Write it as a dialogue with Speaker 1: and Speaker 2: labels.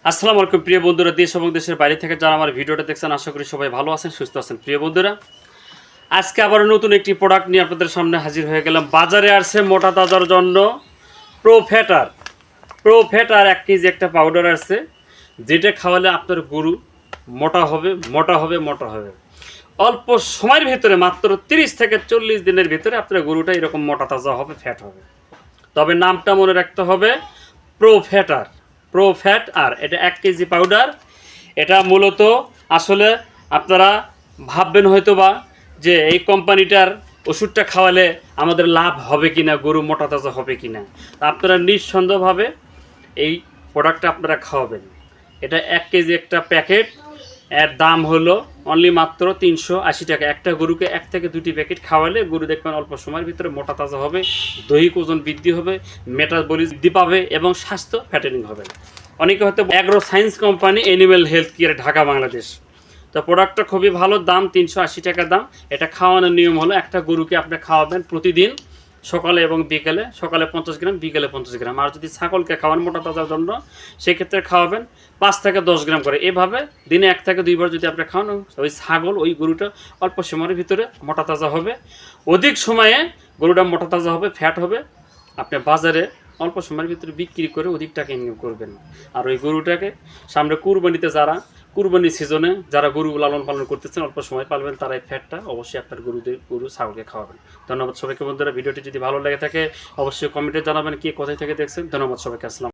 Speaker 1: আসসালামু আলাইকুম প্রিয় বন্ধুরা, দেশ এবং দেশের বাইরে থেকে যারা আমার ভিডিওটা দেখছেন, আশা করি সবাই ভালো আছেন, সুস্থ আছেন। প্রিয় বন্ধুরা, আজকে আবার নতুন একটি প্রোডাক্ট নিয়ে আপনাদের সামনে হাজির হয়ে গেলাম। বাজারে আসছে মোটা তাজার জন্য প্রো ফ্যাটার 1 কেজি একটা পাউডার আসছে, যেটা খাওয়ালে আপনার গরু মোটা হবে মোটা হবে মোটা হবে। অল্প সময়ের ভিতরে, মাত্র 30 থেকে 40 দিনের ভিতরে আপনার গরুটা এরকম মোটা তাজা হবে, ফ্যাট হবে। তবে নামটা মনে রাখতে হবে, প্রো-ফ্যাটার। প্রো-ফ্যাট এটা 1 কেজি পাউডার। এটা মূলত আসলে আপনারা ভাববেন হয়তো বা যে এই কোম্পানিটার ওষুধটা খাওয়ালে আমাদের লাভ হবে কিনা, গরু মোটা তাজা হবে কিনা। তা আপনারা নিঃসন্দেহভাবে এই প্রোডাক্টটা আপনারা খাওয়াবেন। এটা 1 কেজি একটা প্যাকেট, এর দাম হলো অনলি মাত্র 380 টাকা। একটা গরুকে 1 থেকে 2টি প্যাকেট খাওয়ালে গরু দেখবেন অল্প সময়ের ভিতরে মোটা তাজা হবে, দৈহিক ওজন বৃদ্ধি হবে, মেটাবলিজম বৃদ্ধি পাবে এবং স্বাস্থ্য ফ্যাটেনিং হবে। অনেকে হয়তো agro science company, animal health care, Dhaka, Bangladesh. তো প্রোডাক্টটা খুবই ভালো, দাম 380 টাকা দাম। এটা খাওয়ানোর নিয়ম হলো, একটা গরুকে আপনি খাওয়াবেন প্রতিদিন সকালে এবং বিকেলে। সকালে 50 গ্রাম, বিকেলে 50 গ্রাম। আর যদি ছাগলকে খাওয়ান মোটা তাজার জন্য, সেক্ষেত্রে খাওয়াবেন 5 থেকে 10 গ্রাম করে। এভাবে দিনে 1 থেকে 2 বার যদি আপনি খাওয়ান, ওই ছাগল, ওই গরুটা অল্প সময়ের ভিতরে মোটা তাজা হবে। অধিক সময়ে গরুটা মোটা তাজা হবে, ফ্যাট হবে। আপনি বাজারে অল্প সময়ের ভিতরে বিক্রি করে অধিক টাকা ইনকাম করবেন। আর ওই গরুটাকে সামনে কুরবানিতে, কুরবানি সিজনে যারা গরু লালন পালন করতেছেন, অল্প সময় পালবেন, তারা এই ফ্যাটটা অবশ্যই আপনার গরু ছাগলকে খাওয়াবেন। ধন্যবাদ সবাইকে বন্ধুরা। ভিডিওটি যদি ভালো লেগে থাকে অবশ্যই কমেন্টে জানাবেন কে কোথায় থেকে দেখছেন। ধন্যবাদ সবাইকে। আসসালাম।